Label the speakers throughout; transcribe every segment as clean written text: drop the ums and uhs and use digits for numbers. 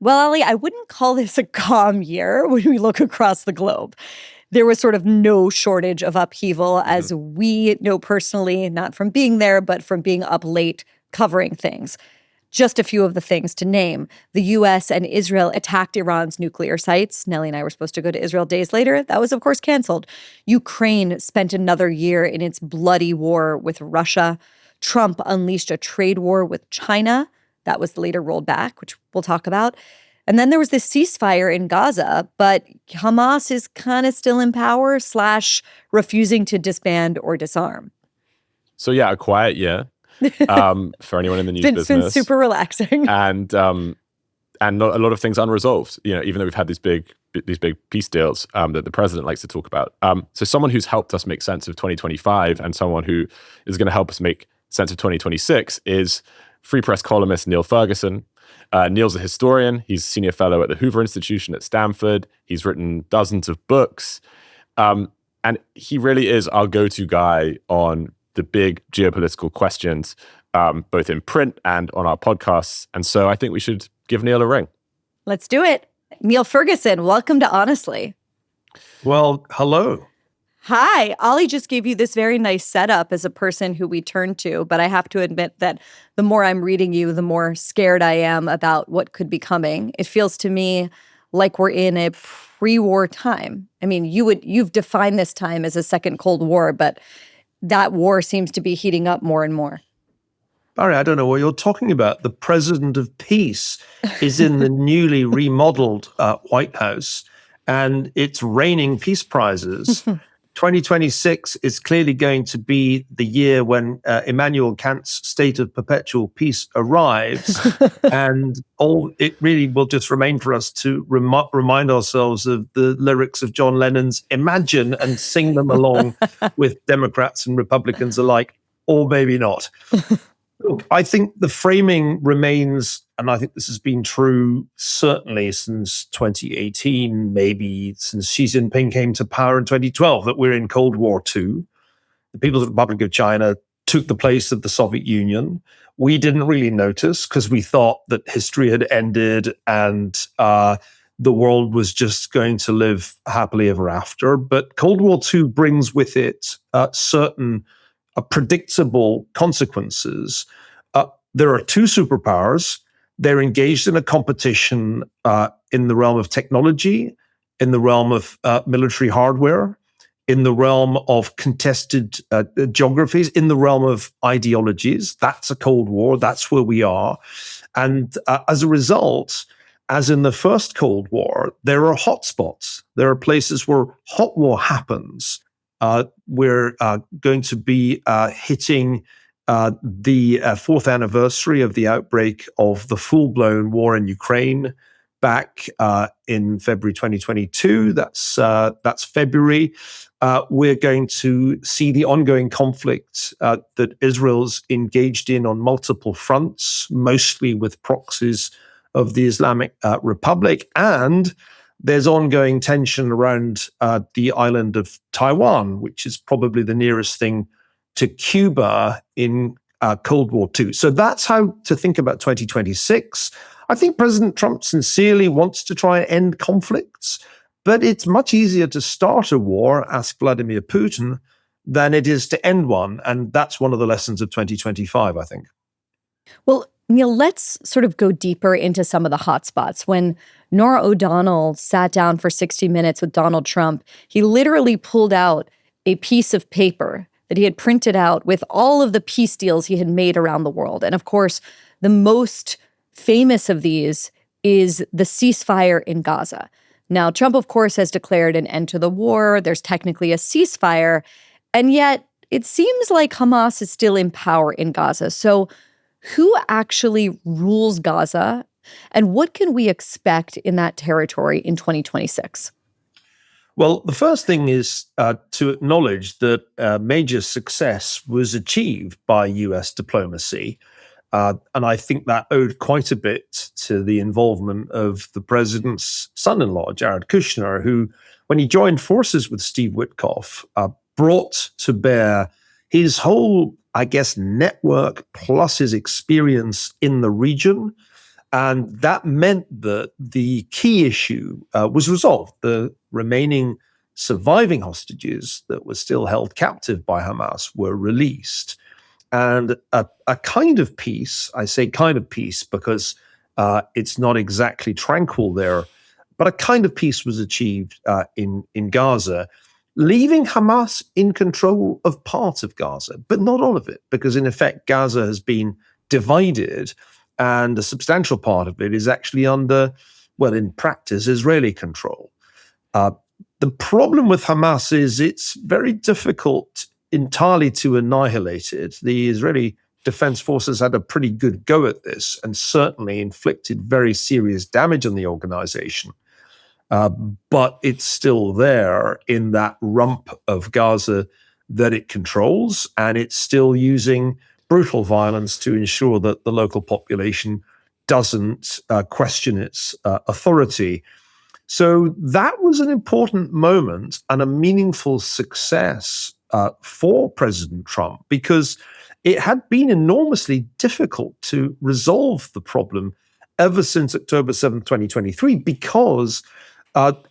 Speaker 1: Well, Ali, I wouldn't call this a calm year when we look across the globe. There was sort of no shortage of upheaval, as we know personally, not from being there, but from being up late covering things. Just a few of the things to name. The U.S. and Israel attacked Iran's nuclear sites. Nellie and I were supposed to go to Israel days later. That was, of course, canceled. Ukraine spent another year in its bloody war with Russia. Trump unleashed a trade war with China. That was later rolled back, which we'll talk about. And then there was this ceasefire in Gaza, but Hamas is kind of still in power / refusing to disband or disarm.
Speaker 2: So yeah, a quiet year for anyone in the news business.
Speaker 1: It's been super relaxing.
Speaker 2: And a lot of things unresolved, even though we've had these big peace deals that the president likes to talk about. So someone who's helped us make sense of 2025 and someone who is going to help us make sense of 2026 is Free Press columnist Niall Ferguson. Neil's a historian. He's senior fellow at the Hoover Institution at Stanford. He's written dozens of books. And he really is our go-to guy on the big geopolitical questions, both in print and on our podcasts. And so I think we should give Niall a ring.
Speaker 1: Let's do it. Niall Ferguson, welcome to Honestly.
Speaker 3: Well, hello.
Speaker 1: Hi. Ollie just gave you this very nice setup as a person who we turn to, but I have to admit that the more I'm reading you, the more scared I am about what could be coming. It feels to me like we're in a pre-war time. I mean, you've defined this time as a second Cold War, but that war seems to be heating up more and more.
Speaker 3: Bari, I don't know what you're talking about. The president of peace is in the newly remodeled White House, and it's raining peace prizes. 2026 is clearly going to be the year when Immanuel Kant's state of perpetual peace arrives. And it really will just remain for us to remind ourselves of the lyrics of John Lennon's Imagine and sing them along with Democrats and Republicans alike, or maybe not. Look, I think the framing remains, and I think this has been true certainly since 2018, maybe since Xi Jinping came to power in 2012, that we're in Cold War II. The People's Republic of China took the place of the Soviet Union. We didn't really notice because we thought that history had ended and the world was just going to live happily ever after. But Cold War II brings with it certain predictable consequences. There are two superpowers. They're engaged in a competition in the realm of technology, in the realm of military hardware, in the realm of contested geographies, in the realm of ideologies. That's a Cold War. That's where we are. And as a result, as in the first Cold War, there are hotspots. There are places where hot war happens. We're going to be hitting the fourth anniversary of the outbreak of the full-blown war in Ukraine back in February 2022. That's February. We're going to see the ongoing conflict that Israel's engaged in on multiple fronts, mostly with proxies of the Islamic Republic, and there's ongoing tension around the island of Taiwan, which is probably the nearest thing to Cuba in Cold War II. So that's how to think about 2026. I think President Trump sincerely wants to try and end conflicts, but it's much easier to start a war, ask Vladimir Putin, than it is to end one. And that's one of the lessons of 2025, I think.
Speaker 1: Well, Niall, let's sort of go deeper into some of the hotspots. When Norah O'Donnell sat down for 60 Minutes with Donald Trump, he literally pulled out a piece of paper that he had printed out with all of the peace deals he had made around the world. And of course, the most famous of these is the ceasefire in Gaza. Now, Trump, of course, has declared an end to the war. There's technically a ceasefire. And yet, it seems like Hamas is still in power in Gaza. So who actually rules Gaza, and what can we expect in that territory in 2026?
Speaker 3: Well, the first thing is to acknowledge that major success was achieved by US diplomacy. And I think that owed quite a bit to the involvement of the president's son-in-law, Jared Kushner, who, when he joined forces with Steve Witkoff, brought to bear his whole, I guess, network plus his experience in the region And that meant that the key issue was resolved. The remaining surviving hostages that were still held captive by Hamas were released. And a kind of peace, I say kind of peace because it's not exactly tranquil there, but a kind of peace was achieved in Gaza, leaving Hamas in control of part of Gaza, but not all of it, because in effect, Gaza has been divided, and a substantial part of it is actually under, well, in practice, Israeli control. The problem with Hamas is it's very difficult entirely to annihilate it. The Israeli Defense Forces had a pretty good go at this and certainly inflicted very serious damage on the organization. But it's still there in that rump of Gaza that it controls, and it's still using brutal violence to ensure that the local population doesn't question its authority. So that was an important moment and a meaningful success for President Trump, because it had been enormously difficult to resolve the problem ever since October 7th, 2023, because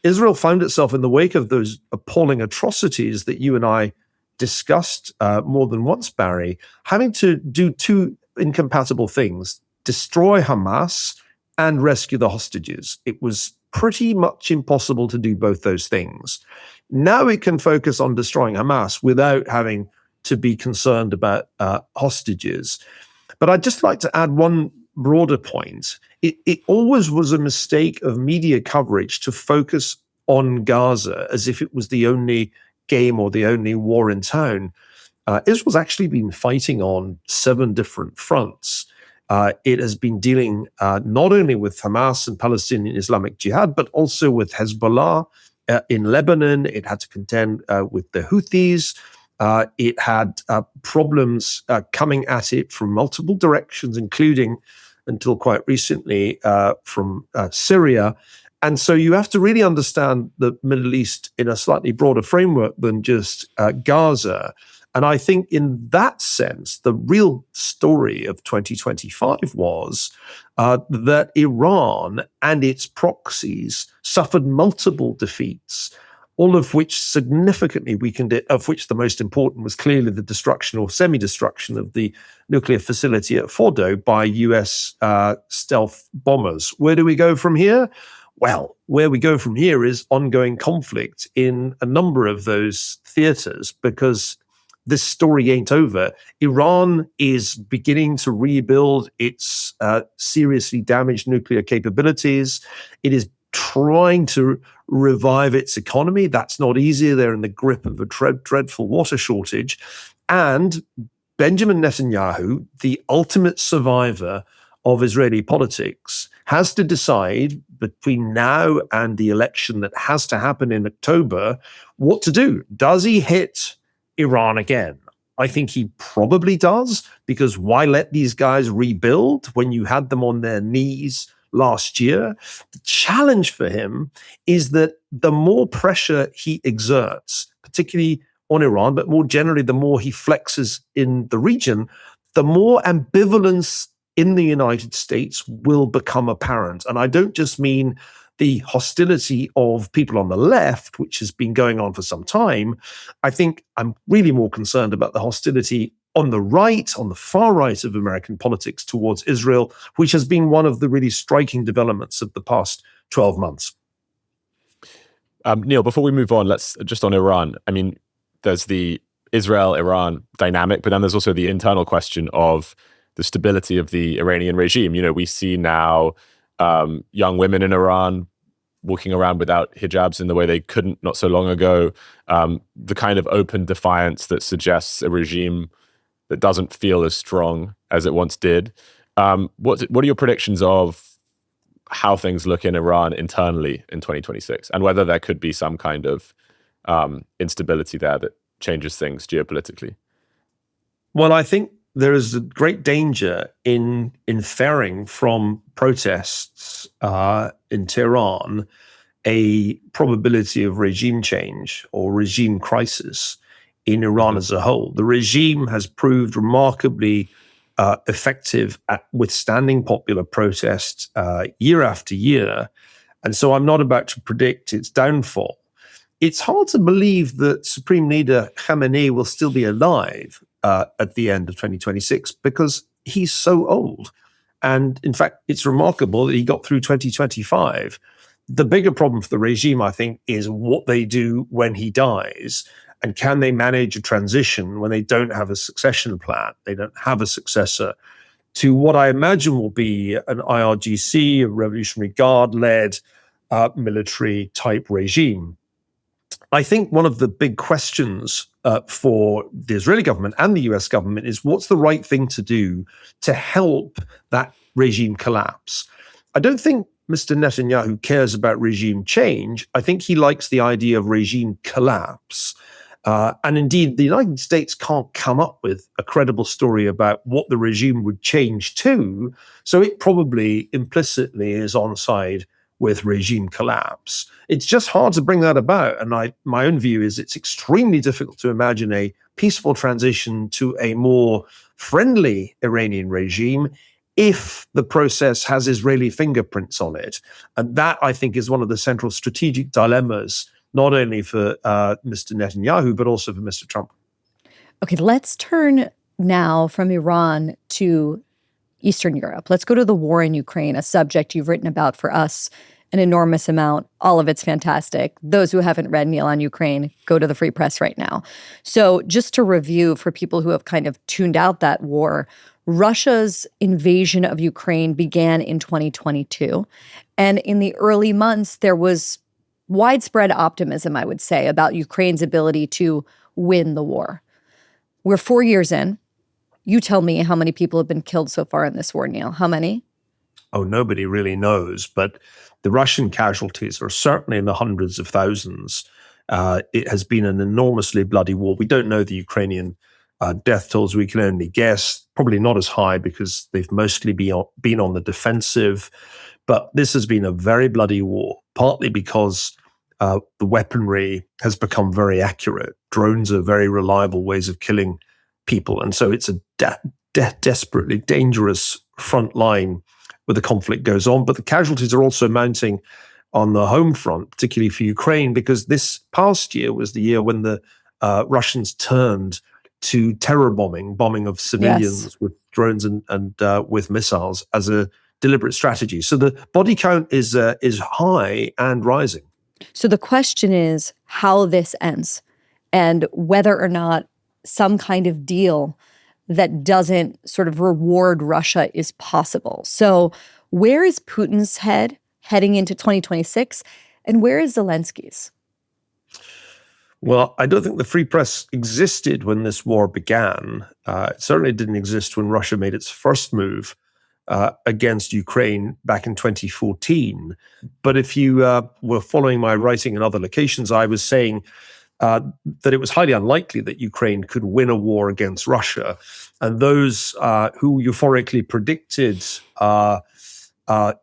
Speaker 3: Israel found itself in the wake of those appalling atrocities that you and I discussed more than once, Bari, having to do two incompatible things: destroy Hamas and rescue the hostages. It was pretty much impossible to do both those things. Now it can focus on destroying Hamas without having to be concerned about hostages. But I'd just like to add one broader point. It always was a mistake of media coverage to focus on Gaza as if it was the only game or the only war in town. Israel's actually been fighting on 7 different fronts. It has been dealing not only with Hamas and Palestinian Islamic Jihad, but also with Hezbollah in Lebanon. It had to contend with the Houthis. It had problems coming at it from multiple directions, including, until quite recently, from Syria. And so you have to really understand the Middle East in a slightly broader framework than just Gaza. And I think in that sense, the real story of 2025 was that Iran and its proxies suffered multiple defeats, all of which significantly weakened it, of which the most important was clearly the destruction or semi-destruction of the nuclear facility at Fordo by US stealth bombers. Where do we go from here? Well, where we go from here is ongoing conflict in a number of those theaters, because this story ain't over. Iran is beginning to rebuild its seriously damaged nuclear capabilities. It is trying to revive its economy. That's not easy. They're in the grip of a dreadful water shortage. And Benjamin Netanyahu, the ultimate survivor of Israeli politics, has to decide between now and the election that has to happen in October what to do. Does he hit Iran again? I think he probably does, because why let these guys rebuild when you had them on their knees last year? The challenge for him is that the more pressure he exerts, particularly on Iran, but more generally, the more he flexes in the region, the more ambivalence in the United States will become apparent. And I don't just mean the hostility of people on the left, which has been going on for some time. I think I'm really more concerned about the hostility on the right, on the far right of American politics towards Israel, which has been one of the really striking developments of the past 12 months.
Speaker 2: Niall, before we move on, let's just on Iran. I mean, there's the Israel-Iran dynamic, but then there's also the internal question of the stability of the Iranian regime. You know, we see now young women in Iran walking around without hijabs in the way they couldn't not so long ago. The kind of open defiance that suggests a regime that doesn't feel as strong as it once did. What are your predictions of how things look in Iran internally in 2026, and whether there could be some kind of instability there that changes things geopolitically?
Speaker 3: Well, I think there is a great danger in inferring from protests in Tehran a probability of regime change or regime crisis in Iran as a whole. The regime has proved remarkably effective at withstanding popular protest year after year. And so I'm not about to predict its downfall. It's hard to believe that Supreme Leader Khamenei will still be alive at the end of 2026 because he's so old. And in fact, it's remarkable that he got through 2025. The bigger problem for the regime, I think, is what they do when he dies. And can they manage a transition when they don't have a succession plan? They don't have a successor to what I imagine will be an IRGC, a Revolutionary Guard-led military-type regime. I think one of the big questions for the Israeli government and the US government is what's the right thing to do to help that regime collapse? I don't think Mr. Netanyahu cares about regime change. I think he likes the idea of regime collapse. And indeed, the United States can't come up with a credible story about what the regime would change to. So it probably implicitly is on side with regime collapse. It's just hard to bring that about. And my own view is it's extremely difficult to imagine a peaceful transition to a more friendly Iranian regime if the process has Israeli fingerprints on it. And that, I think, is one of the central strategic dilemmas, not only for Mr. Netanyahu, but also for Mr. Trump.
Speaker 1: Okay, let's turn now from Iran to Eastern Europe. Let's go to the war in Ukraine, a subject you've written about for us an enormous amount. All of it's fantastic. Those who haven't read Neil on Ukraine, go to the Free Press right now. So just to review for people who have kind of tuned out that war, Russia's invasion of Ukraine began in 2022. And in the early months, there was widespread optimism, I would say, about Ukraine's ability to win the war. We're 4 years in. You tell me how many people have been killed so far in this war, Neil. How many?
Speaker 3: Oh, nobody really knows, but the Russian casualties are certainly in the hundreds of thousands. It has been an enormously bloody war. We don't know the Ukrainian death tolls. We can only guess, probably not as high because they've mostly been on the defensive. But this has been a very bloody war, partly because the weaponry has become very accurate. Drones are very reliable ways of killing people. And so it's a desperately dangerous front line where the conflict goes on. But the casualties are also mounting on the home front, particularly for Ukraine, because this past year was the year when the Russians turned to terror bombing of civilians with drones and with missiles as a deliberate strategy. So the body count is high and rising.
Speaker 1: So the question is how this ends and whether or not some kind of deal that doesn't sort of reward Russia is possible. So where is Putin's head heading into 2026, and where is Zelensky's?
Speaker 3: Well, I don't think the free press existed when this war began. It certainly didn't exist when Russia made its first move against Ukraine back in 2014. But if you were following my writing in other locations, I was saying that it was highly unlikely that Ukraine could win a war against Russia. And those who euphorically predicted a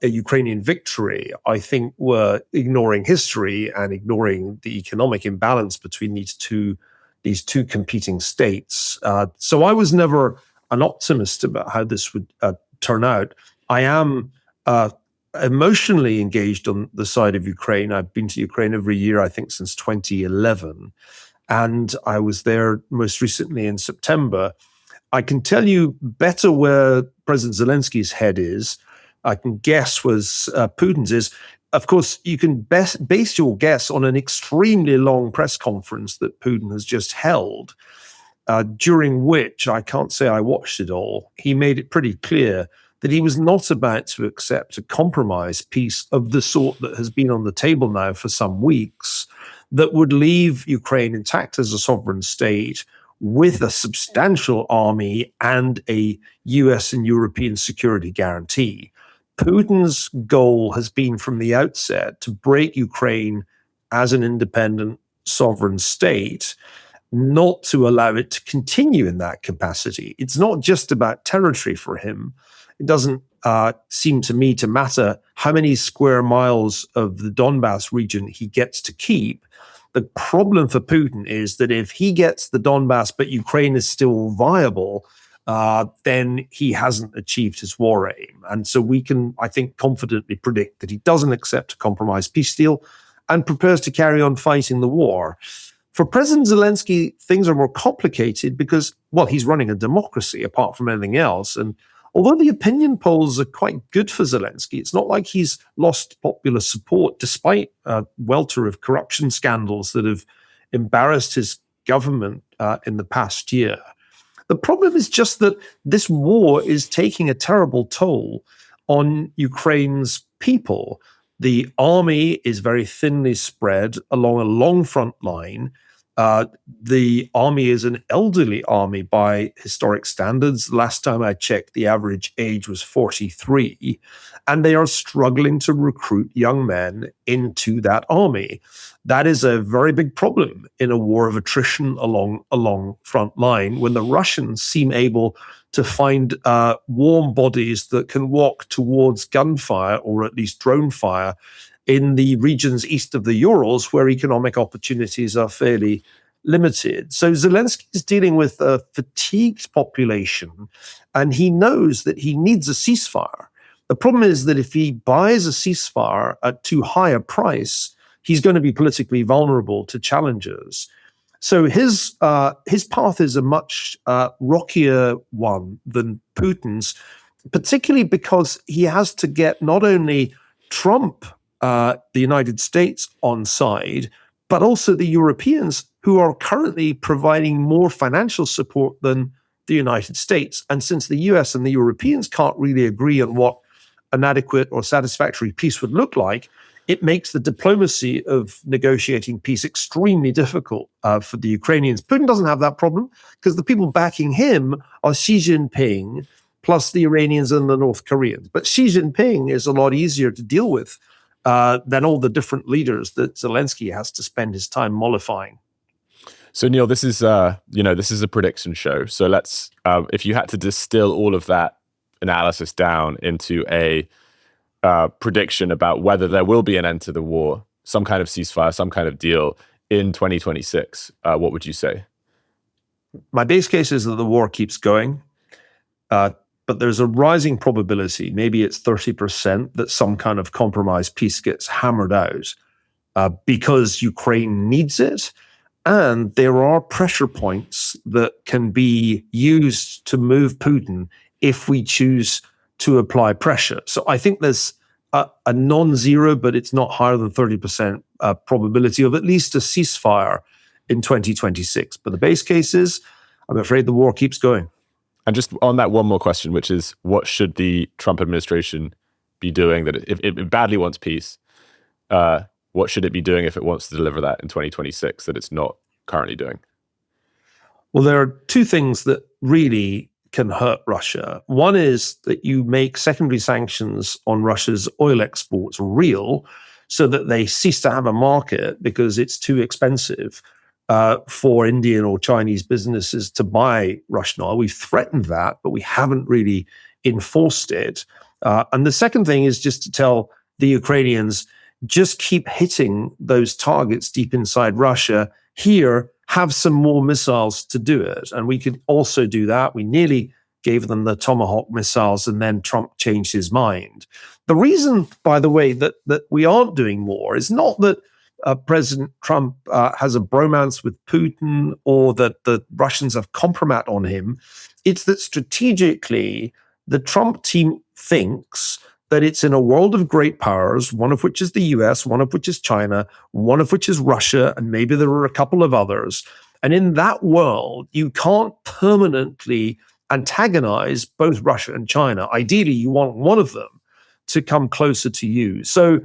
Speaker 3: Ukrainian victory, I think, were ignoring history and ignoring the economic imbalance between these two competing states. So I was never an optimist about how this would turn out. I am emotionally engaged on the side of Ukraine. I've been to Ukraine every year, I think, since 2011. And I was there most recently in September. I can tell you better where President Zelensky's head is. I can guess was Putin's is. Of course, you can base your guess on an extremely long press conference that Putin has just held, during which, I can't say I watched it all, he made it pretty clear that he was not about to accept a compromise peace of the sort that has been on the table now for some weeks, that would leave Ukraine intact as a sovereign state with a substantial army and a US and European security guarantee. Putin's goal has been from the outset to break Ukraine as an independent sovereign state, not to allow it to continue in that capacity. It's not just about territory for him. It doesn't seem to me to matter how many square miles of the Donbass region he gets to keep. The problem for Putin is that if he gets the Donbass, but Ukraine is still viable, then he hasn't achieved his war aim. And so we can, I think, confidently predict that he doesn't accept a compromised peace deal and prepares to carry on fighting the war. For President Zelensky, things are more complicated because, well, he's running a democracy apart from anything else. And although the opinion polls are quite good for Zelensky, it's not like he's lost popular support despite a welter of corruption scandals that have embarrassed his government in the past year. The problem is just that this war is taking a terrible toll on Ukraine's people. The army is very thinly spread along a long front line. The army is an elderly army by historic standards. Last time I checked, the average age was 43, and they are struggling to recruit young men into that army. That is a very big problem in a war of attrition along a long front line when the Russians seem able to find warm bodies that can walk towards gunfire or at least drone fire in the regions east of the Urals where economic opportunities are fairly limited. So Zelensky is dealing with a fatigued population, and he knows that he needs a ceasefire. The problem is that if he buys a ceasefire at too high a price, he's going to be politically vulnerable to challenges. So his path is a much rockier one than Putin's, particularly because he has to get not only Trump, the United States, on side, but also the Europeans, who are currently providing more financial support than the United States. And since the US and the Europeans can't really agree on what an adequate or satisfactory peace would look like, it makes the diplomacy of negotiating peace extremely difficult for the Ukrainians. Putin doesn't have that problem because the people backing him are Xi Jinping plus the Iranians and the North Koreans. But Xi Jinping is a lot easier to deal with than all the different leaders that Zelensky has to spend his time mollifying.
Speaker 2: So Neil, this is this is a prediction show. So let's, if you had to distill all of that analysis down into a prediction about whether there will be an end to the war, some kind of ceasefire, some kind of deal in 2026, what would you say?
Speaker 3: My base case is that the war keeps going, but there's a rising probability, maybe it's 30%, that some kind of compromise peace gets hammered out because Ukraine needs it. And there are pressure points that can be used to move Putin if we choose to apply pressure. So I think there's a non-zero, but it's not higher than 30% probability of at least a ceasefire in 2026. But the base case is, I'm afraid the war keeps going.
Speaker 2: And just on that, one more question, which is, what should the Trump administration be doing that if it badly wants peace, what should it be doing if it wants to deliver that in 2026 that it's not currently doing?
Speaker 3: Well, there are two things that really can hurt Russia. One is that you make secondary sanctions on Russia's oil exports real so that they cease to have a market because it's too expensive for Indian or Chinese businesses to buy Russian oil. We've threatened that, but we haven't really enforced it. And the second thing is just to tell the Ukrainians, just keep hitting those targets deep inside Russia. Here, have some more missiles to do it. And we could also do that. We nearly gave them the Tomahawk missiles, and then Trump changed his mind. The reason, by the way, that we aren't doing more is not that President Trump has a bromance with Putin or that the Russians have compromat on him. It's that strategically, the Trump team thinks that it's in a world of great powers, one of which is the US, one of which is China, one of which is Russia, and maybe there are a couple of others. And in that world, you can't permanently antagonize both Russia and China. Ideally, you want one of them to come closer to you. So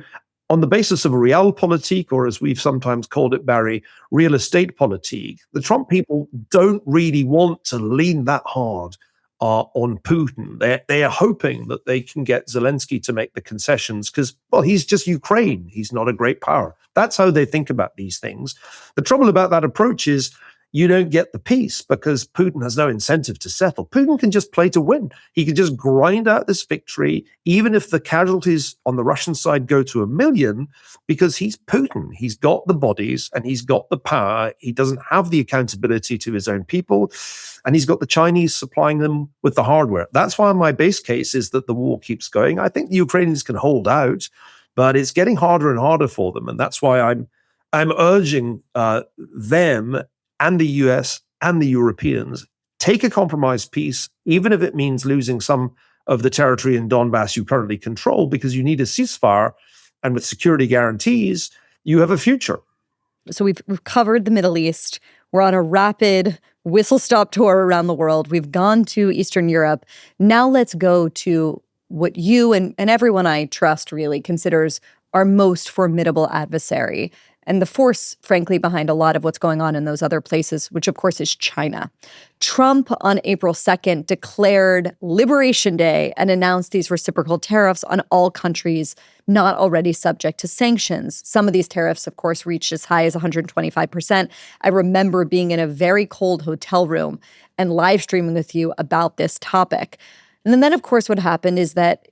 Speaker 3: on the basis of a realpolitik, or as we've sometimes called it, Bari, real estate politik, the Trump people don't really want to lean that hard on Putin. They are hoping that they can get Zelensky to make the concessions because, well, he's just Ukraine. He's not a great power. That's how they think about these things. The trouble about that approach is you don't get the peace because Putin has no incentive to settle. Putin can just play to win. He can just grind out this victory, even if the casualties on the Russian side go to 1 million, because he's Putin. He's got the bodies and he's got the power. He doesn't have the accountability to his own people, and he's got the Chinese supplying them with the hardware. That's why my base case is that the war keeps going. I think the Ukrainians can hold out, but it's getting harder and harder for them, and that's why I'm urging them and the US and the Europeans, take a compromise peace, even if it means losing some of the territory in Donbass you currently control, because you need a ceasefire, and with security guarantees, you have a future.
Speaker 1: So we've covered the Middle East. We're on a rapid whistle-stop tour around the world. We've gone to Eastern Europe. Now let's go to what you and everyone I trust really considers our most formidable adversary, and the force, frankly, behind a lot of what's going on in those other places, which of course is China. Trump on April 2nd declared Liberation Day and announced these reciprocal tariffs on all countries not already subject to sanctions. Some of these tariffs, of course, reached as high as 125%. I remember being in a very cold hotel room and live streaming with you about this topic. And then, of course, what happened is that,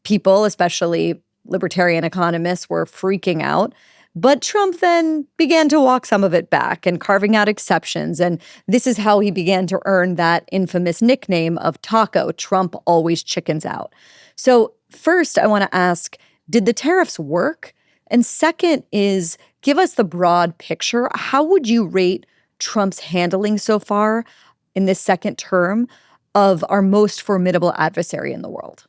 Speaker 1: people, especially libertarian economists, were freaking out. But Trump then began to walk some of it back and carving out exceptions. And this is how he began to earn that infamous nickname of Taco, Trump always chickens out. So first, I want to ask, did the tariffs work? And second is, give us the broad picture. How would you rate Trump's handling so far in this second term of our most formidable adversary in the world?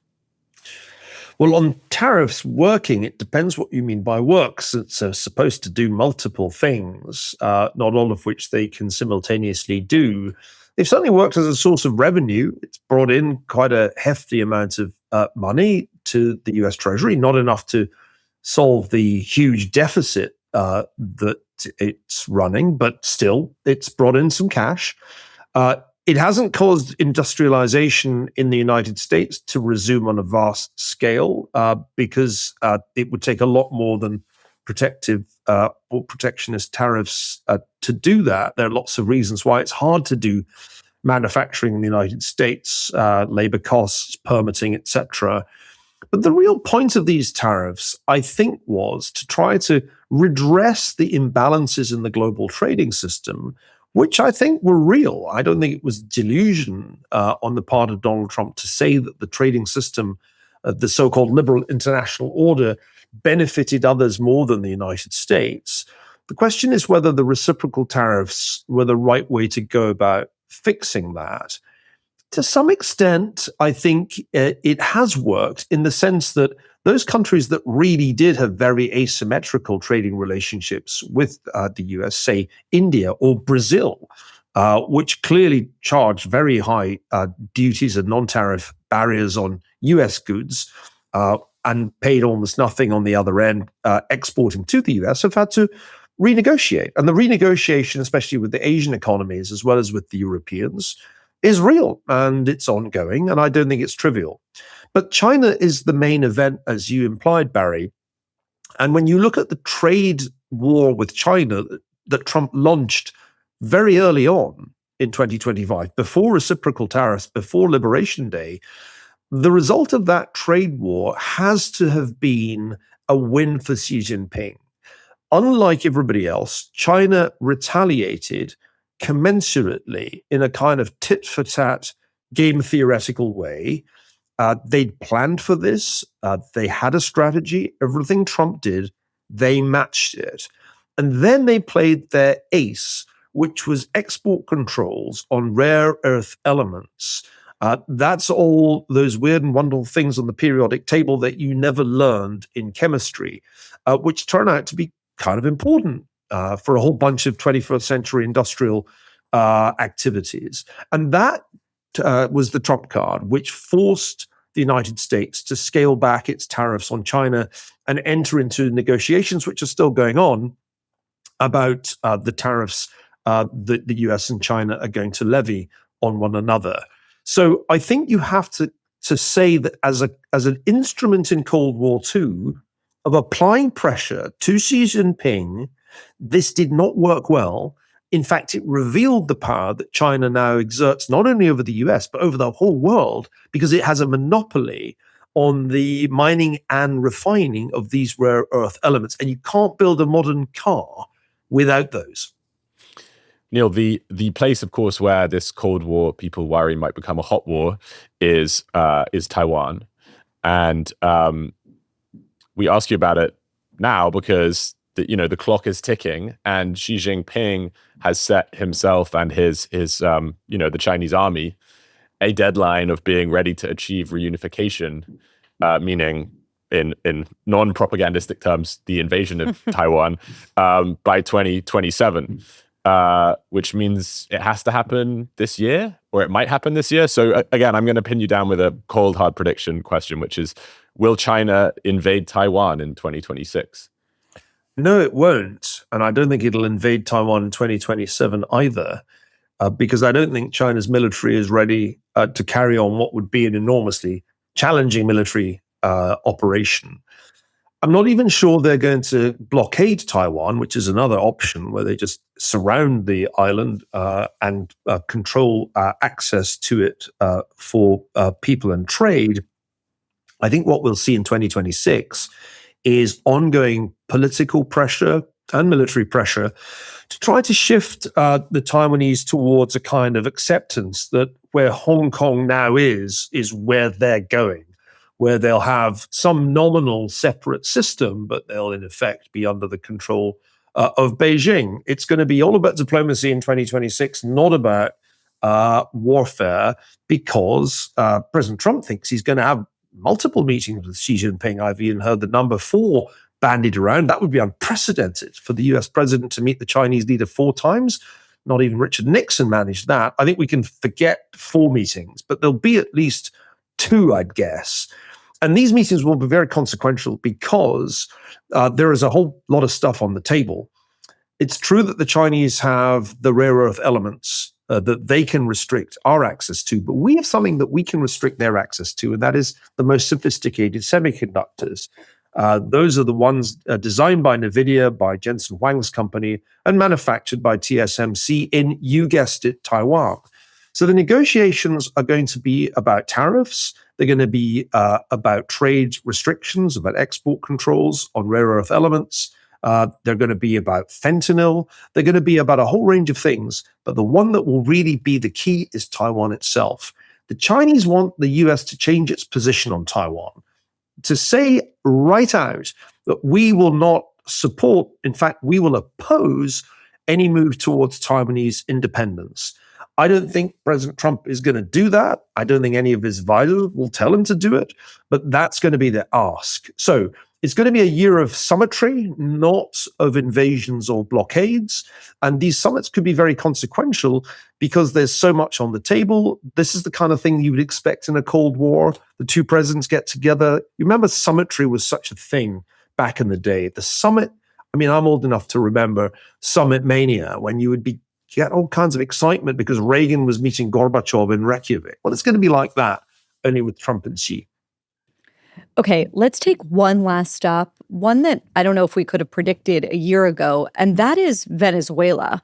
Speaker 3: Well, on tariffs working, it depends what you mean by works. It's supposed to do multiple things, not all of which they can simultaneously do. They've certainly worked as a source of revenue. It's brought in quite a hefty amount of money to the US Treasury, not enough to solve the huge deficit that it's running, but still, it's brought in some cash. It hasn't caused industrialization in the United States to resume on a vast scale because it would take a lot more than protective or protectionist tariffs to do that. There are lots of reasons why it's hard to do manufacturing in the United States, labor costs, permitting, etc. But the real point of these tariffs, I think, was to try to redress the imbalances in the global trading system, which I think were real. I don't think it was delusion on the part of Donald Trump to say that the trading system, the so-called liberal international order, benefited others more than the United States. The question is whether the reciprocal tariffs were the right way to go about fixing that. To some extent, I think it has worked in the sense that those countries that really did have very asymmetrical trading relationships with the US, say India or Brazil, which clearly charged very high duties and non-tariff barriers on US goods and paid almost nothing on the other end exporting to the US, have had to renegotiate. And the renegotiation, especially with the Asian economies as well as with the Europeans, is real and it's ongoing, and I don't think it's trivial. But China is the main event, as you implied, Bari. And when you look at the trade war with China that Trump launched very early on in 2025, before reciprocal tariffs, before Liberation Day, the result of that trade war has to have been a win for Xi Jinping. Unlike everybody else, China retaliated commensurately in a kind of tit-for-tat game theoretical way. They'd planned for this. They had a strategy. Everything Trump did, they matched it. And then they played their ace, which was export controls on rare earth elements. That's all those weird and wonderful things on the periodic table that you never learned in chemistry, which turn out to be kind of important for a whole bunch of 21st century industrial activities. And that was the trump card, which forced the United States to scale back its tariffs on China and enter into negotiations, which are still going on, about the tariffs that the US and China are going to levy on one another. So I think you have to say that as an instrument in Cold War II of applying pressure to Xi Jinping, this did not work well. In fact, it revealed the power that China now exerts not only over the US, but over the whole world, because it has a monopoly on the mining and refining of these rare earth elements. And you can't build a modern car without those.
Speaker 2: Neil, the place, of course, where this Cold War people worry might become a hot war is Taiwan, and we ask you about it now because the clock is ticking, and Xi Jinping has set himself and his the Chinese army a deadline of being ready to achieve reunification, meaning in non-propagandistic terms, the invasion of Taiwan by 2027. Which means it has to happen this year, or it might happen this year. So again, I'm going to pin you down with a cold, hard prediction question, which is, will China invade Taiwan in 2026?
Speaker 3: No, it won't. And I don't think it'll invade Taiwan in 2027 either, because I don't think China's military is ready to carry on what would be an enormously challenging military operation. I'm not even sure they're going to blockade Taiwan, which is another option where they just surround the island and control access to it for people and trade. I think what we'll see in 2026 is ongoing political pressure and military pressure to try to shift the Taiwanese towards a kind of acceptance that where Hong Kong now is where they're going, where they'll have some nominal separate system, but they'll in effect be under the control of Beijing. It's going to be all about diplomacy in 2026, not about warfare, because President Trump thinks he's going to have multiple meetings with Xi Jinping. I've even heard the number 4 bandied around. That would be unprecedented for the US president to meet the Chinese leader 4 times. Not even Richard Nixon managed that. I think we can forget 4 meetings, but there'll be at least 2, I'd guess. And these meetings will be very consequential because there is a whole lot of stuff on the table. It's true that the Chinese have the rare earth elements that they can restrict our access to, but we have something that we can restrict their access to, and that is the most sophisticated semiconductors. Those are the ones designed by NVIDIA, by Jensen Huang's company, and manufactured by TSMC in, you guessed it, Taiwan. So the negotiations are going to be about tariffs. They're going to be about trade restrictions, about export controls on rare earth elements. They're going to be about fentanyl. They're going to be about a whole range of things. But the one that will really be the key is Taiwan itself. The Chinese want the US to change its position on Taiwan, to say right out that we will not support, in fact, we will oppose any move towards Taiwanese independence. I don't think President Trump is going to do that. I don't think any of his advisors will tell him to do it, but that's going to be the ask. So it's going to be a year of summitry, not of invasions or blockades. And these summits could be very consequential because there's so much on the table. This is the kind of thing you would expect in a Cold War. The 2 presidents get together. You remember summitry was such a thing back in the day. The summit, I mean, I'm old enough to remember summit mania, when you would get all kinds of excitement because Reagan was meeting Gorbachev in Reykjavik. Well, it's going to be like that, only with Trump and Xi.
Speaker 1: Okay, let's take one last stop, one that I don't know if we could have predicted a year ago, and that is Venezuela.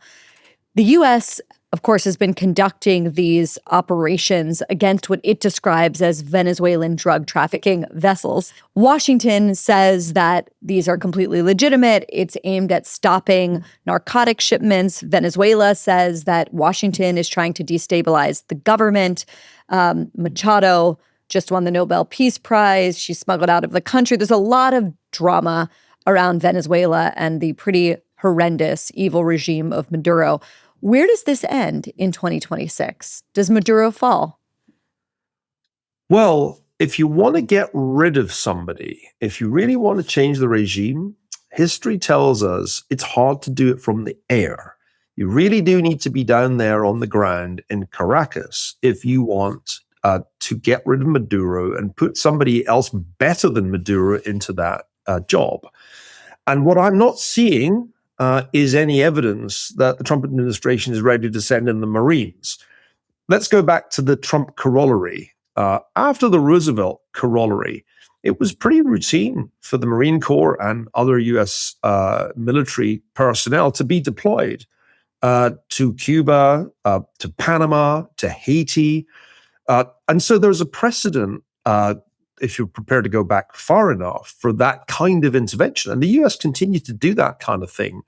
Speaker 1: The U.S., of course, has been conducting these operations against what it describes as Venezuelan drug trafficking vessels. Washington says that these are completely legitimate. It's aimed at stopping narcotic shipments. Venezuela says that Washington is trying to destabilize the government. Machado just won the Nobel Peace Prize. She's smuggled out of the country. There's a lot of drama around Venezuela and the pretty horrendous, evil regime of Maduro. Where does this end in 2026? Does Maduro fall?
Speaker 3: Well, if you want to get rid of somebody, if you really want to change the regime, history tells us it's hard to do it from the air. You really do need to be down there on the ground in Caracas if you want to get rid of Maduro and put somebody else better than Maduro into that job. And what I'm not seeing is any evidence that the Trump administration is ready to send in the Marines. Let's go back to the Trump corollary. After the Roosevelt corollary, it was pretty routine for the Marine Corps and other U.S. military personnel to be deployed. to Cuba, to Panama, to Haiti. And so there's a precedent, if you're prepared to go back far enough, for that kind of intervention. And the US continued to do that kind of thing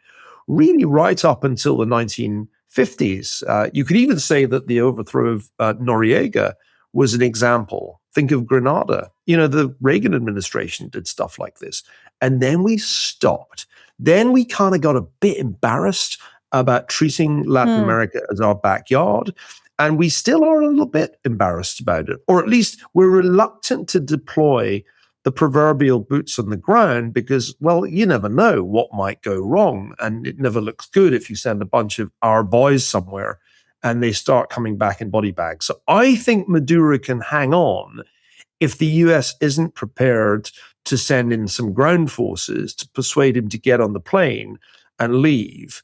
Speaker 3: really right up until the 1950s. You could even say that the overthrow of Noriega was an example. Think of Grenada. The Reagan administration did stuff like this. And then we stopped. Then we kind of got a bit embarrassed about treating Latin America as our backyard. And we still are a little bit embarrassed about it, or at least we're reluctant to deploy the proverbial boots on the ground because, well, you never know what might go wrong. And it never looks good if you send a bunch of our boys somewhere and they start coming back in body bags. So I think Maduro can hang on if the US isn't prepared to send in some ground forces to persuade him to get on the plane and leave.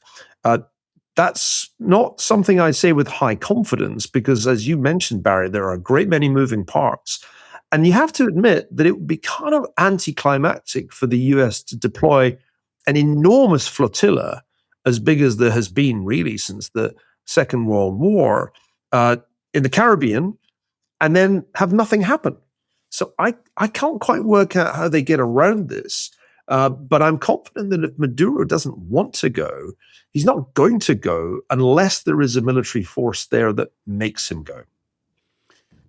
Speaker 3: That's not something I say with high confidence because, as you mentioned, Barry, there are a great many moving parts. And you have to admit that it would be kind of anticlimactic for the US to deploy an enormous flotilla, as big as there has been really since the Second World War, in the Caribbean, and then have nothing happen. So I can't quite work out how they get around this. But I'm confident that if Maduro doesn't want to go, he's not going to go unless there is a military force there that makes him go.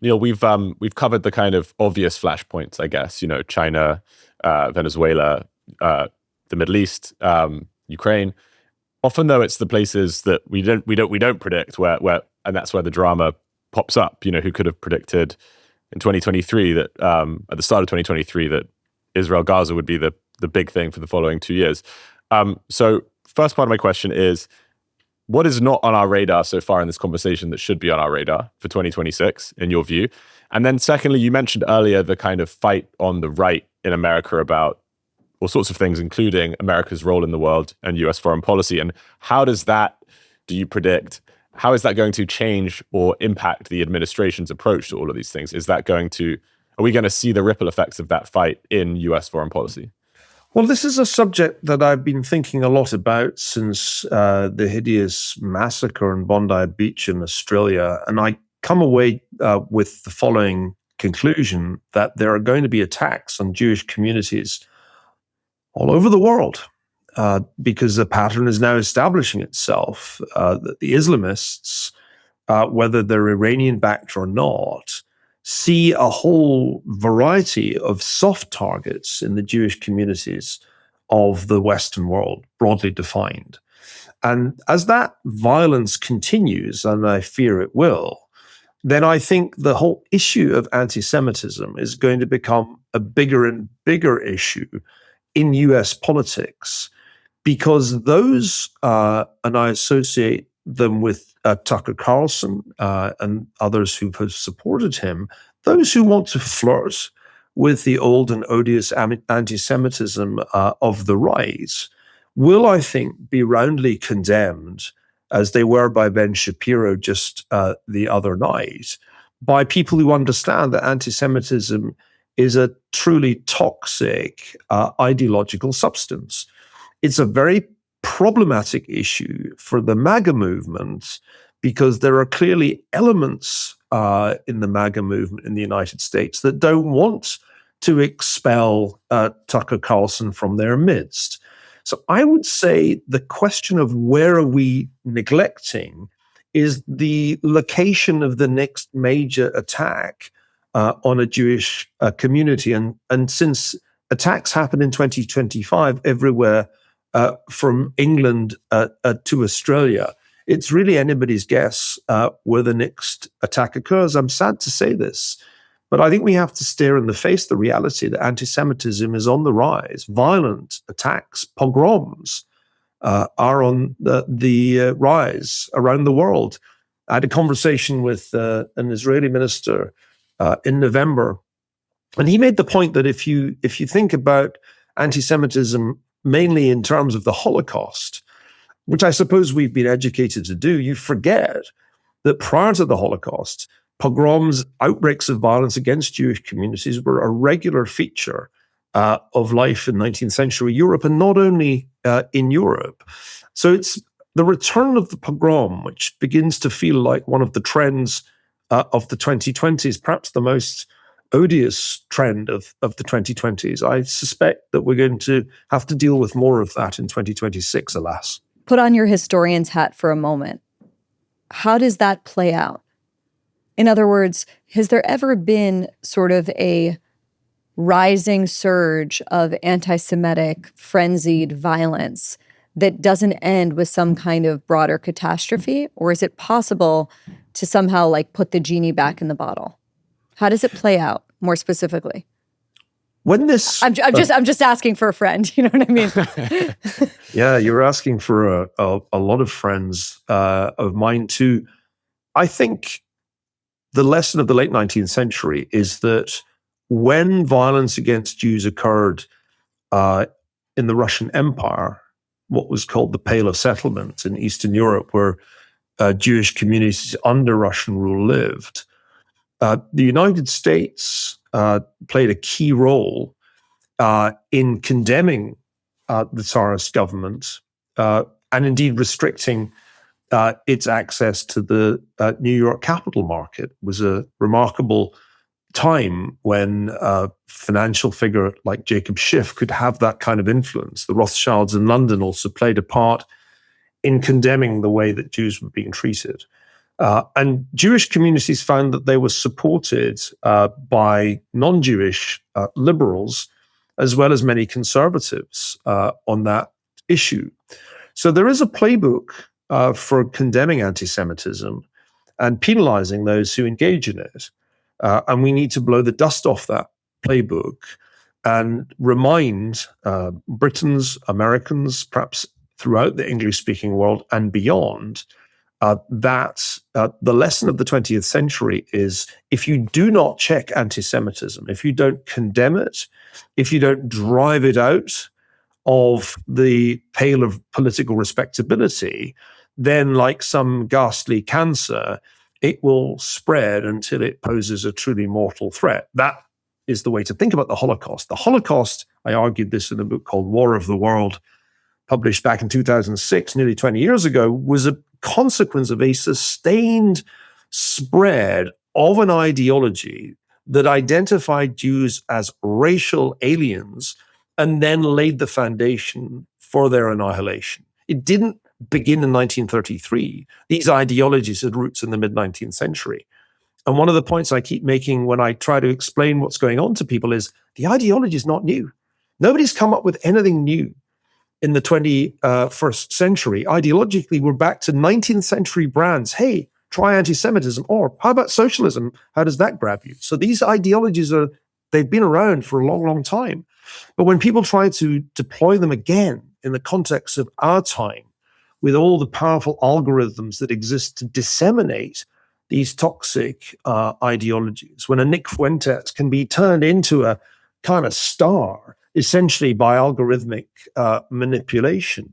Speaker 2: Neil, we've covered the kind of obvious flashpoints, I guess. China, Venezuela, the Middle East, Ukraine. Often, though, it's the places that we don't predict where and that's where the drama pops up. Who could have predicted in 2023 that at the start of 2023 that Israel-Gaza would be the big thing for the following 2 years. So first part of my question is, what is not on our radar so far in this conversation that should be on our radar for 2026, in your view? And then secondly, you mentioned earlier the kind of fight on the right in America about all sorts of things, including America's role in the world and US foreign policy. And how does that, do you predict, how is that going to change or impact the administration's approach to all of these things? Are we going to see the ripple effects of that fight in US foreign policy?
Speaker 3: Well, this is a subject that I've been thinking a lot about since the hideous massacre on Bondi Beach in Australia. And I come away with the following conclusion, that there are going to be attacks on Jewish communities all over the world because the pattern is now establishing itself that the Islamists, whether they're Iranian-backed or not, see a whole variety of soft targets in the Jewish communities of the Western world, broadly defined. And as that violence continues, and I fear it will, then I think the whole issue of anti-Semitism is going to become a bigger and bigger issue in US politics, because those, and I associate them with Tucker Carlson and others who have supported him, those who want to flirt with the old and odious anti-Semitism of the right will, I think, be roundly condemned, as they were by Ben Shapiro just the other night, by people who understand that anti-Semitism is a truly toxic ideological substance. It's a very problematic issue for the MAGA movement because there are clearly elements in the MAGA movement in the United States that don't want to expel Tucker Carlson from their midst. So I would say the question of where are we neglecting is the location of the next major attack on a Jewish community. And since attacks happen in 2025 everywhere from England to Australia, it's really anybody's guess where the next attack occurs. I'm sad to say this, but I think we have to stare in the face the reality that anti-Semitism is on the rise. Violent attacks, pogroms are on the rise around the world. I had a conversation with an Israeli minister in November, and he made the point that if you think about anti-Semitism mainly in terms of the Holocaust, which I suppose we've been educated to do, you forget that prior to the Holocaust, pogroms, outbreaks of violence against Jewish communities were a regular feature of life in 19th century Europe, and not only in Europe. So it's the return of the pogrom, which begins to feel like one of the trends of the 2020s, perhaps the most odious trend of the 2020s. I suspect that we're going to have to deal with more of that in 2026, alas.
Speaker 1: Put on your historian's hat for a moment. How does that play out? In other words, has there ever been sort of a rising surge of anti-Semitic, frenzied violence that doesn't end with some kind of broader catastrophe? Or is it possible to somehow like put the genie back in the bottle? How does it play out more specifically?
Speaker 3: When this,
Speaker 1: I'm just asking for a friend. You know what I mean?
Speaker 3: Yeah, you're asking for a lot of friends of mine too. I think the lesson of the late 19th century is that when violence against Jews occurred in the Russian Empire, what was called the Pale of Settlement in Eastern Europe, where Jewish communities under Russian rule lived, the United States played a key role in condemning the Tsarist government and indeed restricting its access to the New York capital market. It was a remarkable time when a financial figure like Jacob Schiff could have that kind of influence. The Rothschilds in London also played a part in condemning the way that Jews were being treated. And Jewish communities found that they were supported by non-Jewish liberals, as well as many conservatives on that issue. So there is a playbook for condemning anti-Semitism and penalizing those who engage in it. And we need to blow the dust off that playbook and remind Britons, Americans, perhaps throughout the English-speaking world and beyond, that the lesson of the 20th century is if you do not check anti-Semitism, if you don't condemn it, if you don't drive it out of the pale of political respectability, then like some ghastly cancer, it will spread until it poses a truly mortal threat. That is the way to think about the Holocaust. The Holocaust, I argued this in a book called War of the World, published back in 2006, nearly 20 years ago, was a consequence of a sustained spread of an ideology that identified Jews as racial aliens and then laid the foundation for their annihilation. It didn't begin in 1933. These ideologies had roots in the mid-19th century. And one of the points I keep making when I try to explain what's going on to people is the ideology is not new. Nobody's come up with anything new in the 21st century. Ideologically, we're back to 19th century brands. Hey, try anti-Semitism, or how about socialism? How does that grab you? So these ideologies they've been around for a long, long time. But when people try to deploy them again in the context of our time, with all the powerful algorithms that exist to disseminate these toxic ideologies, when a Nick Fuentes can be turned into a kind of star, essentially by algorithmic manipulation,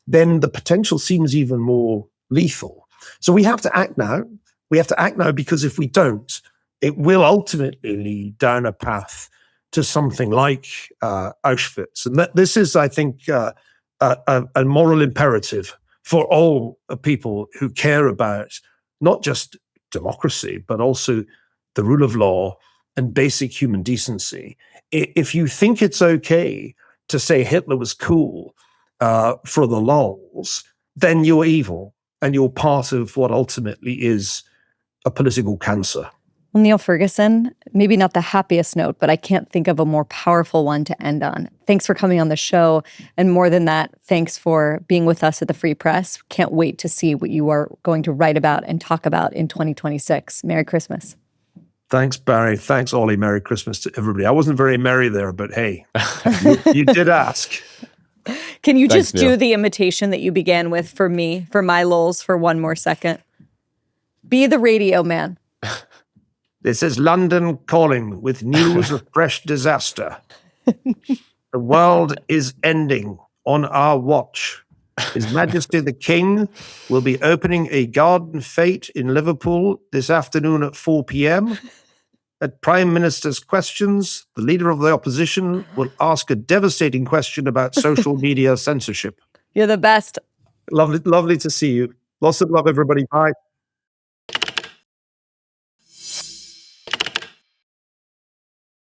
Speaker 3: then the potential seems even more lethal. So we have to act now. We have to act now because if we don't, it will ultimately lead down a path to something like Auschwitz. And this is, I think, a moral imperative for all people who care about not just democracy, but also the rule of law and basic human decency. If you think it's okay to say Hitler was cool for the lulz, then you're evil and you're part of what ultimately is a political cancer.
Speaker 1: Well, Niall Ferguson, maybe not the happiest note, but I can't think of a more powerful one to end on. Thanks for coming on the show. And more than that, thanks for being with us at the Free Press. Can't wait to see what you are going to write about and talk about in 2026. Merry Christmas.
Speaker 3: Thanks, Barry. Thanks, Ollie. Merry Christmas to everybody. I wasn't very merry there, but hey, you did ask.
Speaker 1: Can you just do the imitation that you began with for me, for my lulz, for one more second? Be the radio man.
Speaker 3: This is London calling with news of fresh disaster. The world is ending on our watch. His Majesty the King will be opening a garden fete in Liverpool this afternoon at 4 p.m. At Prime Minister's Questions, the leader of the opposition will ask a devastating question about social media censorship.
Speaker 1: You're the best.
Speaker 3: Lovely to see you. Lots of love, everybody. Bye.